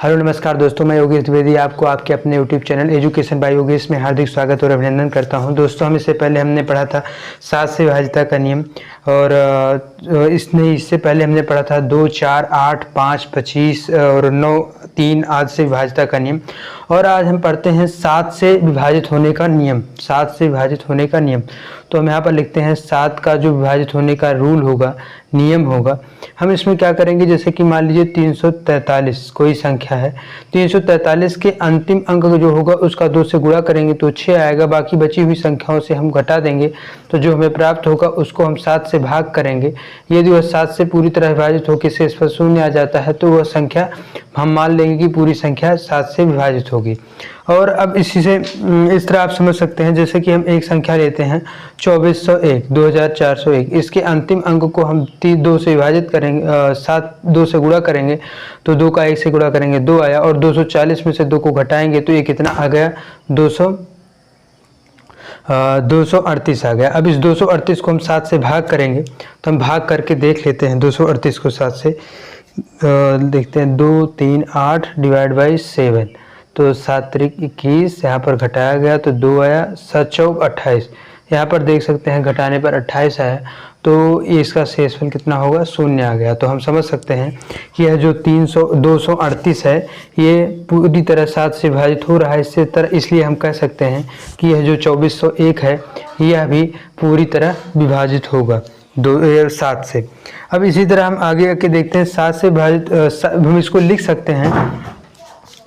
Hello नमस्कार दोस्तों, मैं योगेश द्विवेदी आपको आपके अपने YouTube channel education by Yogesh में हार्दिक स्वागत और अभिनंदन करता हूं। दोस्तों, हम इससे पहले हमने पढ़ा था 7 से विभाज्यता का नियम और इससे पहले हमने पढ़ा था 2, 4, 8, 5, 25 और 9, 3 आदि से विभाज्यता का नियम। और आज हम पढ़ते हैं 7 से विभाजित होने का नियम। 7 से विभाजित होने का नियम, तो हम यहाँ पर लिखते हैं 7 का जो विभाजित होने का रूल होगा, नियम होगा। हम इसमें क्या करेंगे, जैसे कि मान लीजिए 343 कोई संख्या है, 343 के अंतिम अंक जो होगा उसका 2 से गुणा करेंगे तो 6 आएगा। बाकी बची हुई संख्याओं से हम घटा देंगे तो जो हमें प्राप्त होगा उसको हम 7 से भाग करेंगे। यदि वह 7 से पूरी तरह विभाजित होकर शेष पर 0 आ जाता है तो वह संख्या हम मान लेंगे कि पूरी संख्या 7 से विभाजित होगी। और अब इसी से इस तरह आप समझ सकते हैं, जैसे कि हम एक संख्या लेते हैं 2401, 2401, इसके अंतिम अंक को हम 2 से विभाजित करेंगे, 2 से गुणा करेंगे तो 2 का 1 से गुणा करेंगे 2 आया, और 240 में से 2 को घटाएंगे तो ये कितना आ गया, 238 आ गया। अब इस 238 को हम 7 से भाग करेंगे तो हम भाग करके देख लेते हैं 238 को 7 से देखते हैं। 2, 3, 8 डिवाइड बाई 7, तो 7 त्रिक 21, यहाँ पर घटाया गया तो 2 आया, 7 चौक 28, यहाँ पर देख सकते हैं घटाने पर 28 आया, तो इसका शेषफल कितना होगा, 0 आ गया। तो हम समझ सकते हैं कि यह जो 238 है ये पूरी तरह 7 से विभाजित हो रहा है इससे इसलिए हम कह सकते हैं कि यह जो 2401 है यह भी पूरी तरह विभाजित होगा 7 से। अब इसी तरह हम आगे आके देखते हैं 7 से विभाजित, हम इसको लिख सकते हैं,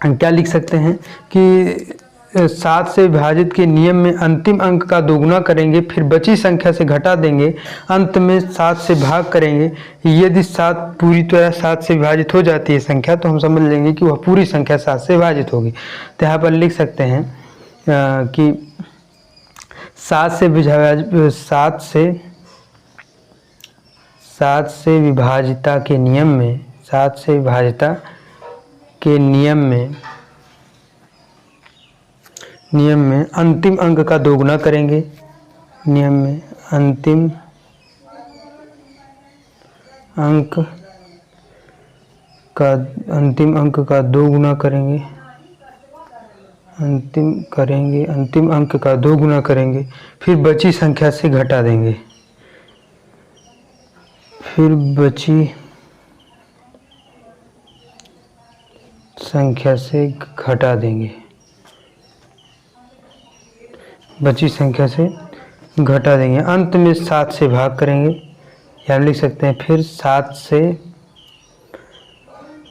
क्या लिख सकते हैं कि 7 से विभाजित के नियम में अंतिम अंक का दोगुना करेंगे, फिर बची संख्या से घटा देंगे, अंत में 7 से भाग करेंगे। यदि 7 पूरी तरह 7 से विभाजित हो जाती है संख्या तो हम समझ लेंगे कि वह पूरी संख्या 7 से विभाजित होगी। तो यहाँ पर लिख सकते हैं कि 7 से विभाजिता के नियम में, 7 से विभाजिता के नियम में अंतिम अंक का दोगुना करेंगे, नियम में अंतिम अंक का दोगुना करेंगे, अंतिम अंक का दोगुना करेंगे, फिर बची संख्या से घटा देंगे, फिर बची संख्या से घटा देंगे, बची संख्या से घटा देंगे, अंत में 7 से भाग करेंगे। या लिख सकते हैं फिर 7 से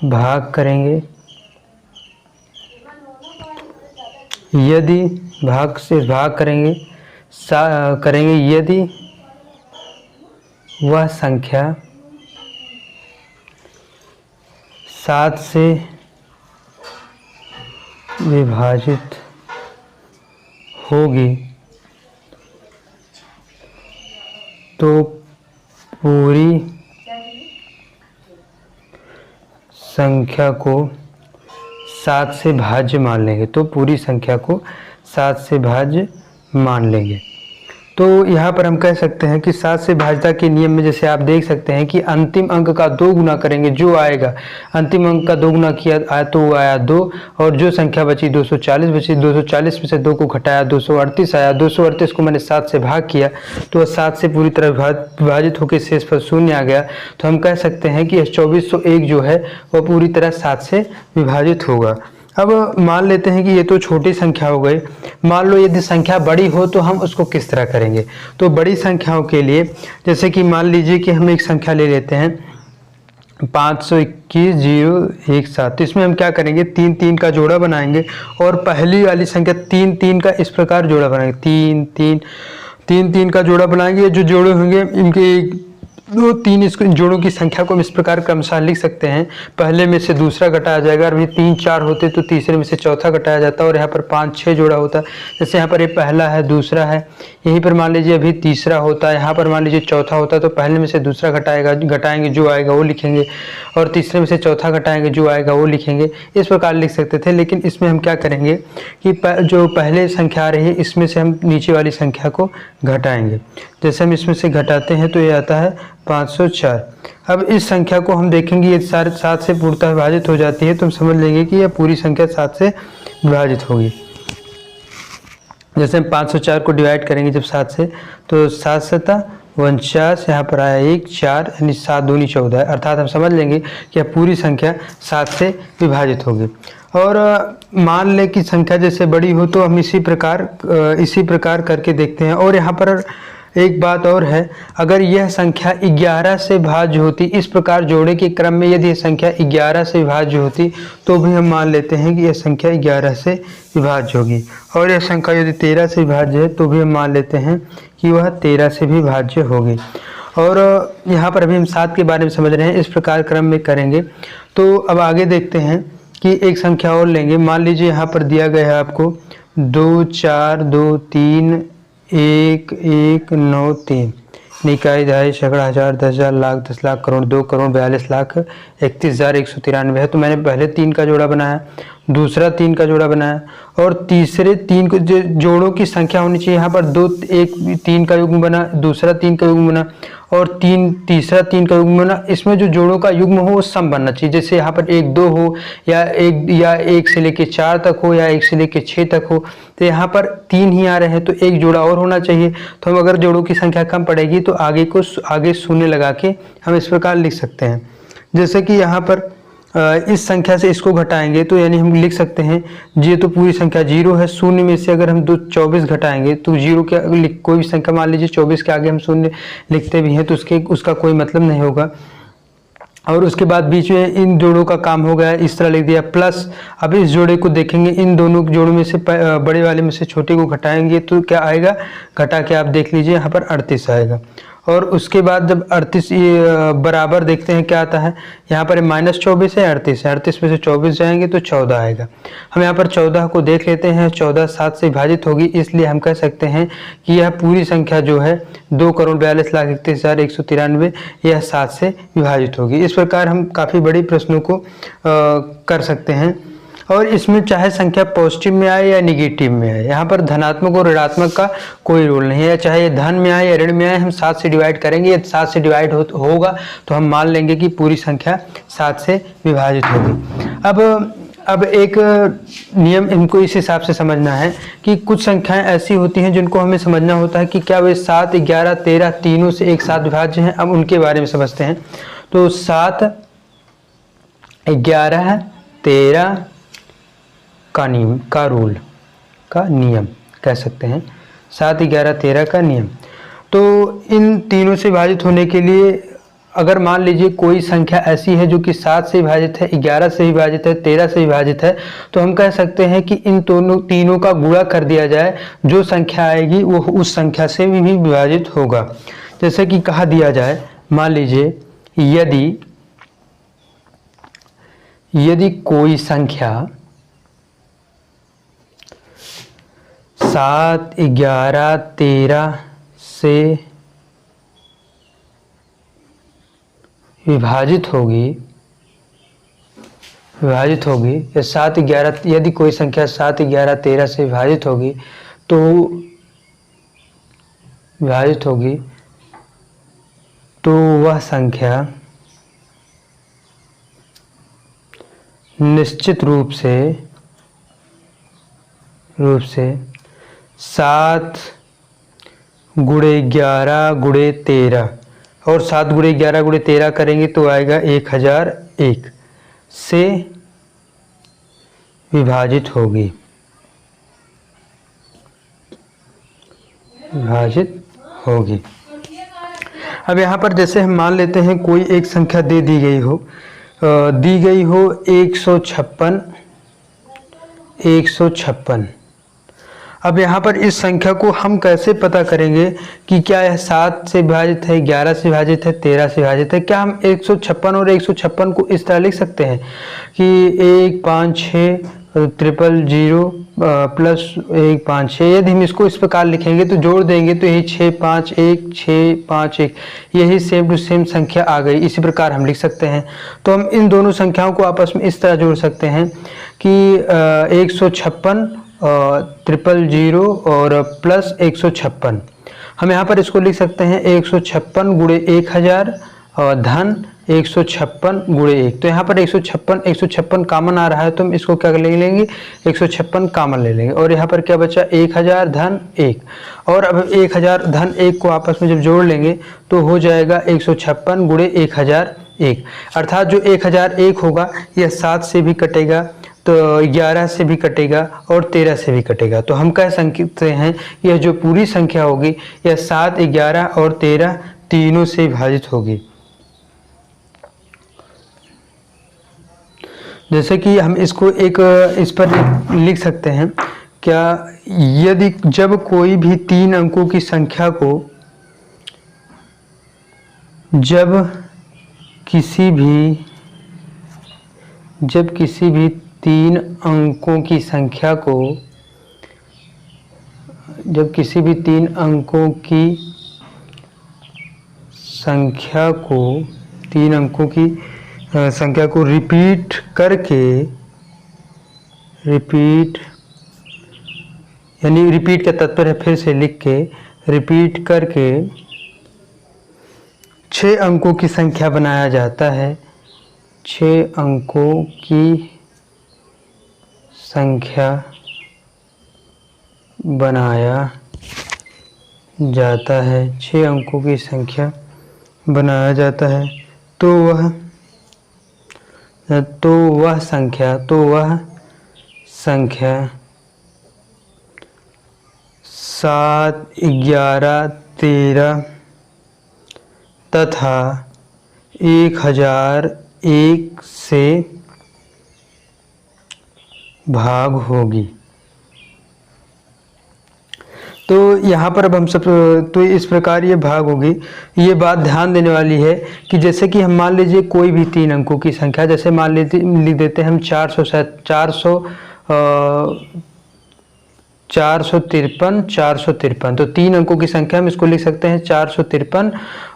भाग करेंगे। यदि भाग से भाग करेंगे यदि वह संख्या 7 से विभाजित होगी तो पूरी संख्या को 7 से भाज्य मान लेंगे, तो पूरी संख्या को 7 से भाज्य मान लेंगे। तो यहाँ पर हम कह सकते हैं कि 7 से विभाज्यता के नियम में जैसे आप देख सकते हैं कि अंतिम अंक का 2 गुना करेंगे, जो आएगा अंतिम अंक का 2 गुना किया आया तो वो आया 2, और जो संख्या बची 240 बची, 240 में से 2 को घटाया 238 आया, 238 को मैंने 7 से भाग किया तो 7 से पूरी तरह विभाजित होकर शेष पर 0 आ गया। तो हम कह सकते हैं कि 2401 जो है वह पूरी तरह 7 से विभाजित होगा। अब मान लेते हैं कि ये तो छोटी संख्या हो गई, मान लो यदि संख्या बड़ी हो तो हम उसको किस तरह करेंगे। तो बड़ी संख्याओं के लिए जैसे कि मान लीजिए कि हम एक संख्या ले लेते हैं 521,017, तो इसमें हम क्या करेंगे, 3 3 का जोड़ा बनाएंगे और पहली वाली संख्या 3 3 का इस प्रकार जोड़ा बनाएंगे, 3 3 का जोड़ा बनाएंगे। जो जोड़े होंगे इनके 2 3 इसको जोड़ों की संख्या को हम इस प्रकार क्रमशः लिख सकते हैं, पहले में से दूसरा घटाया जाएगा, और भी 3 4 होते तो तीसरे में से चौथा घटाया जाता है, और यहाँ पर 5 6 जोड़ा होता है। जैसे यहाँ पर ये पहला है, दूसरा है, यहीं पर मान लीजिए अभी तीसरा होता है, यहाँ पर मान लीजिए चौथा होता है, तो पहले में से दूसरा घटाएंगे जो आएगा वो लिखेंगे, और तीसरे में से चौथा घटाएंगे जो आएगा वो लिखेंगे। इस प्रकार लिख सकते थे, लेकिन इसमें हम क्या करेंगे कि जो पहले संख्या आ रही है इसमें से हम नीचे वाली संख्या को घटाएंगे। जैसे हम इसमें से घटाते हैं तो ये आता है 504। अब इस संख्या को हम देखेंगे, ये 7 से पूर्णतः विभाजित हो जाती है तो हम समझ लेंगे कि यह पूरी संख्या 7 से विभाजित होगी। जैसे हम 504 को डिवाइड करेंगे जब 7 से, तो 7 सता 49, यहाँ पर आया 1 4, यानी 7 दूनी 14 है, अर्थात हम समझ लेंगे कि यह पूरी संख्या 7 से विभाजित होगी। और मान लें कि संख्या जैसे बड़ी हो तो हम इसी प्रकार करके देखते हैं। और यहाँ पर एक बात और है, अगर यह संख्या 11 से भाज्य होती, इस प्रकार जोड़े के क्रम में यदि यह संख्या 11 से विभाज्य होती तो भी हम मान लेते हैं कि यह संख्या 11 से विभाज्य होगी। और यह संख्या यदि 13 से विभाज्य है तो भी हम मान लेते हैं कि वह 13 से भी भाज्य होगी। और यहाँ पर अभी हम 7 के बारे में समझ रहे हैं, इस प्रकार क्रम में करेंगे। तो अब आगे देखते हैं कि एक संख्या और लेंगे। मान लीजिए यहाँ पर दिया गया है आपको 2 4 2 3 1 1 9 3, निकाय दहाई सैकड़ा हजार 10,000 लाख 10 लाख करोड़ 2 करोड़ 42 लाख 31,193 है। तो मैंने पहले 3 का जोड़ा बनाया, दूसरा 3 का जोड़ा बनाया, और तीसरे 3 को जोड़ों की संख्या होनी चाहिए। यहाँ पर 3 का युग्म बना, दूसरा 3 का युग्म बना, और तीसरा 3 का युग्म बना। इसमें जो जोड़ों का युग्म हो वो सम बनना चाहिए। जैसे यहाँ पर 1 2 हो, या 1 से लेके 4 तक हो, या 1 से लेके 6 तक हो। तो यहाँ पर 3 ही आ रहे हैं तो एक जोड़ा और होना चाहिए। तो हम अगर जोड़ों की संख्या कम पड़ेगी तो आगे शून्य लगा के हम इस प्रकार लिख सकते हैं। जैसे कि यहाँ पर इस संख्या से इसको घटाएंगे तो यानी हम लिख सकते हैं, ये तो पूरी संख्या 0 है, शून्य में से अगर हम 24 घटाएंगे तो 0 के कोई भी संख्या, मान लीजिए 24 के आगे हम शून्य लिखते भी हैं तो उसका कोई मतलब नहीं होगा। और उसके बाद बीच में इन जोड़ों का काम हो गया, इस तरह लिख दिया प्लस। अब इस जोड़े को देखेंगे, इन दोनों जोड़ों में से बड़े वाले में से छोटे को घटाएंगे तो क्या आएगा, घटा के आप देख लीजिए यहाँ पर 38 आएगा। और उसके बाद जब 38 बराबर देखते हैं क्या आता है, यहाँ पर -24 है, 38 है, 38 में से 24 जाएंगे तो 14 आएगा। हम यहाँ पर 14 को देख लेते हैं, 14 7 से विभाजित होगी, इसलिए हम कह सकते हैं कि यह पूरी संख्या जो है 2,42,31,193 यह 7 से विभाजित होगी। इस प्रकार हम काफ़ी बड़े प्रश्नों को कर सकते हैं। और इसमें चाहे संख्या पॉजिटिव में आए या निगेटिव में आए, यहाँ पर धनात्मक और ऋणात्मक का कोई रूल नहीं है। चाहे ये धन में आए या ऋण में आए, हम 7 से डिवाइड करेंगे। यदि 7 से डिवाइड होगा तो हम मान लेंगे कि पूरी संख्या 7 से विभाजित होगी। अब एक नियम इनको इस हिसाब से समझना है कि कुछ संख्याएं ऐसी होती हैं जिनको हमें समझना होता है कि क्या वे 7 11 13 तीनों से एक साथ विभाज्य हैं। अब उनके बारे में समझते हैं। तो 7 11 13 का नियम कह सकते हैं, 7 11 13 का नियम। तो इन तीनों से विभाजित होने के लिए अगर मान लीजिए कोई संख्या ऐसी है जो कि 7 से विभाजित है, 11 से विभाजित है, 13 से विभाजित है, तो हम कह सकते हैं कि इन तीनों का गुणा कर दिया जाए, जो संख्या आएगी वो उस संख्या से भी विभाजित होगा। जैसे कि कहा दिया जाए, मान लीजिए यदि कोई संख्या 7 11 13 से विभाजित होगी, या 7 11 यदि कोई संख्या 7 11 13 से विभाजित होगी तो वह संख्या निश्चित रूप से 7 गुणे 11 गुणे 13, और 7 गुणे 11 गुणे 13 करेंगे तो आएगा 1001 से विभाजित होगी। अब यहाँ पर जैसे हम मान लेते हैं कोई एक संख्या दी गई हो 156। अब यहाँ पर इस संख्या को हम कैसे पता करेंगे कि क्या यह 7 से विभाजित है, 11 से विभाजित है, 13 से विभाजित है। क्या हम 156 और 156 को इस तरह लिख सकते हैं कि 1 5 6 000 प्लस 1 5 6। यदि हम इसको इस प्रकार लिखेंगे तो जोड़ देंगे तो यही 6 5 1 6 5 1, यही सेम टू सेम संख्या आ गई। इसी प्रकार हम लिख सकते हैं। तो हम इन दोनों संख्याओं को आपस में इस तरह जोड़ सकते हैं कि 156 000 और प्लस 156। हम यहाँ पर इसको लिख सकते हैं 156 गुणे 1000 और धन 156 गुणे 1। तो यहाँ पर 156 कॉमन आ रहा है, तो हम इसको क्या ले लेंगे, 156 कॉमन ले लेंगे। और यहाँ पर क्या बचा, 1000 धन 1। और अब 1000 धन 1 को आपस में जब जोड़ लेंगे तो हो जाएगा 156 गुणे 1001। अर्थात जो 1001 होगा यह 7 से भी कटेगा, तो 11 से भी कटेगा और 13 से भी कटेगा। तो हम कह सकते हैं यह जो पूरी संख्या होगी यह 7, 11 और 13 तीनों से विभाजित होगी। जैसे कि हम इसको एक इस पर लिख सकते हैं, क्या यदि जब कोई भी 3 अंकों की संख्या को जब किसी भी 3 अंकों की संख्या को संख्या को रिपीट यानी रिपीट का तात्पर्य फिर से लिख के रिपीट करके 6 अंकों की संख्या बनाया जाता है, 6 अंकों की संख्या बनाया जाता है, 6 अंकों की संख्या बनाया जाता है, तो वह संख्या 7, 11, 13 तथा 1001 से भाग होगी। तो यहाँ पर अब हम सब तो इस प्रकार ये भाग होगी। ये बात ध्यान देने वाली है कि जैसे कि हम मान लीजिए कोई भी 3 अंकों की संख्या, जैसे मान लीजिए लिख देते हैं हम 453 तो 3 अंकों की संख्या हम इसको लिख सकते हैं 453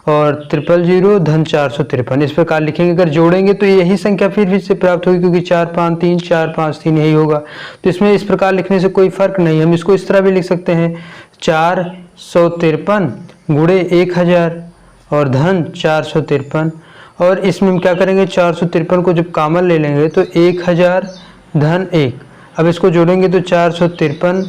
और 000 धन 453। इस प्रकार लिखेंगे। अगर जोड़ेंगे तो यही संख्या फिर से प्राप्त होगी, क्योंकि 453 यही होगा। तो इसमें इस प्रकार लिखने से कोई फर्क नहीं। हम इसको इस तरह भी लिख सकते हैं 453 गुणे 1000 और धन 453। और इसमें हम क्या करेंगे, 453 को जब कॉमन ले लेंगे तो 1000 धन 1। अब इसको जोड़ेंगे तो 453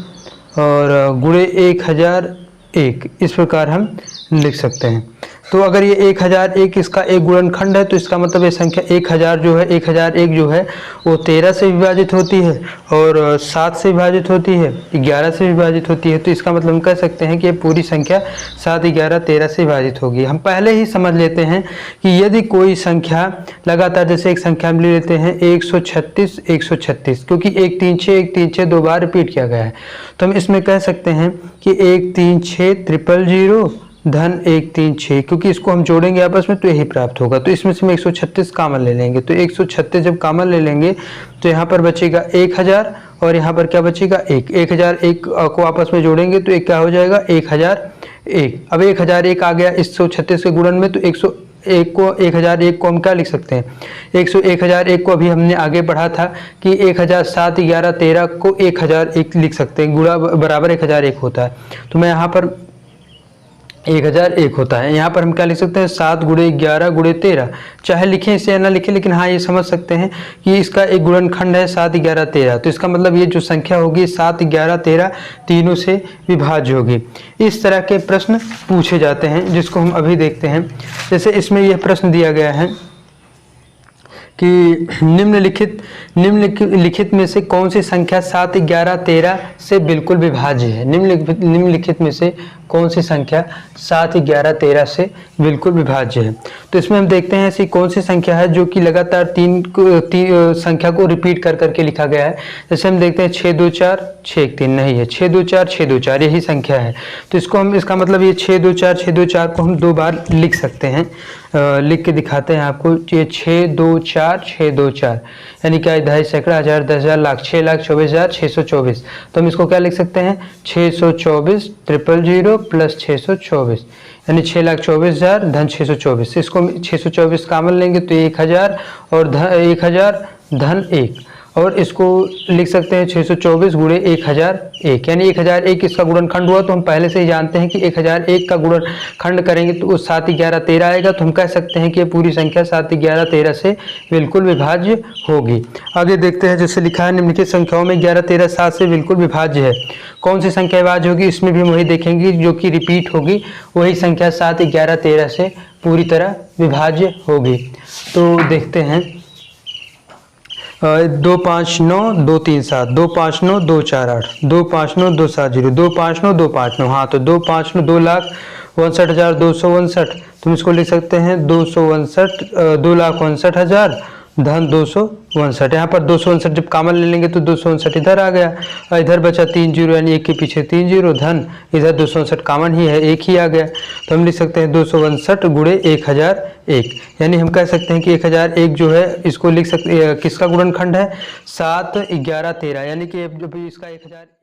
और गुणे 1001, इस प्रकार हम लिख सकते हैं। तो अगर ये 1001 इसका एक गुणनखंड है तो इसका मतलब ये संख्या 1001 जो है वो 13 से विभाजित होती है और 7 से विभाजित होती है, 11 से विभाजित होती है। तो इसका मतलब हम कह सकते हैं कि ये पूरी संख्या 7, 11, 13 से विभाजित होगी। हम पहले ही समझ लेते हैं कि यदि कोई संख्या लगातार, जैसे एक संख्या हम ले लेते हैं 136, क्योंकि 136 2 बार रिपीट किया गया है, तो हम इसमें कह सकते हैं कि 136 धन 136, क्योंकि इसको हम जोड़ेंगे आपस में तो यही प्राप्त होगा। तो इसमें से हम 136 कॉमन ले लेंगे। तो 136 जब कॉमन ले लेंगे तो यहाँ पर बचेगा 1000 और यहाँ पर क्या बचेगा 1। 1001 को आपस में जोड़ेंगे तो एक क्या हो जाएगा 1001। अब 1001 आ गया इस 136 के गुणन में, तो 1001 को हम क्या लिख सकते हैं, 1001 को अभी हमने आगे बढ़ा था कि 7, 11, 13 को 1001 लिख सकते हैं, गुणा बराबर 1001 होता है। तो मैं यहाँ पर 1001 होता है। यहाँ पर हम क्या लिख सकते हैं 7 गुणे 11 गुणे 13, चाहे लिखें इसे या ना लिखें, लेकिन हाँ ये समझ सकते हैं कि इसका एक गुणनखंड है 7, 11, 13। तो इसका मतलब ये जो संख्या होगी 7, 11, 13 तीनों से विभाज्य होगी। इस तरह के प्रश्न पूछे जाते हैं जिसको हम अभी देखते हैं। जैसे इसमें यह प्रश्न दिया गया है कि निम्नलिखित में से कौन सी संख्या 7, 11, 13 से बिल्कुल विभाज्य है। निम्नलिखित में से कौन सी संख्या 7, 11, 13 से बिल्कुल विभाज्य है। तो इसमें हम देखते हैं ऐसी कौन सी संख्या है जो कि लगातार तीन संख्या को रिपीट कर करके लिखा गया है। जैसे हम देखते हैं 6, 2, 4, 6, 1, 3 नहीं है, 6, 2, 4, 6, 2, 4 यही संख्या है। तो इसको हम, इसका मतलब ये 6, 2, 4, 6, 2, 4 को हम 2 बार लिख सकते हैं। लिख के दिखाते हैं आपको। ये 6, 2, 4, 6, 2, 4 यानी क्या, 2.5 सैकड़ा, 1000, 10,000, लाख, 6,24,624। तो हम इसको क्या लिख सकते हैं 624 000 प्लस 624 यानी 6,24,000 धन 624। इसको 624 कॉमन लेंगे तो 1000 और 1000 धन 1 और इसको लिख सकते हैं 624 गुणे 1001, यानी 1001 इसका गुणनखंड हुआ। तो हम पहले से ही जानते हैं कि 1001 का गुणनखंड करेंगे तो उस 7, 11, 13 आएगा। तो हम कह सकते हैं कि ये पूरी संख्या 7, 11, 13 से बिल्कुल विभाज्य होगी। आगे देखते हैं, जैसे लिखा है निम्नलिखित संख्याओं में 11, 13, 7 से बिल्कुल विभाज्य है। कौन सी संख्या विभाज्य होगी, इसमें भी हम वही देखेंगे जो कि रिपीट होगी, वही संख्या 7, 11, 13 से पूरी तरह विभाज्य होगी। तो देखते हैं 2, 5, 9, 2, 3, 7, 2, 5, 9, 2, 4, 8, 2, 5, 9, 2, 7, 0, 2, 5, 9, 2, 5, 9। हाँ, तो 2, 5, 9 2,59,259। तुम इसको लिख सकते हैं 259, 2,59,000 धन 259। यहाँ पर 259 जब कॉमन ले लेंगे तो 259 इधर आ गया, इधर बचा 3 जीरो, यानी एक के पीछे 3 जीरो, धन इधर 259 कॉमन ही है, एक ही आ गया। तो हम लिख सकते हैं 259 गुणे 1001, यानी हम कह सकते हैं कि 1001 जो है इसको लिख सकते किसका गुणनखंड है, 7, 11, 13, यानी कि जब इसका 1001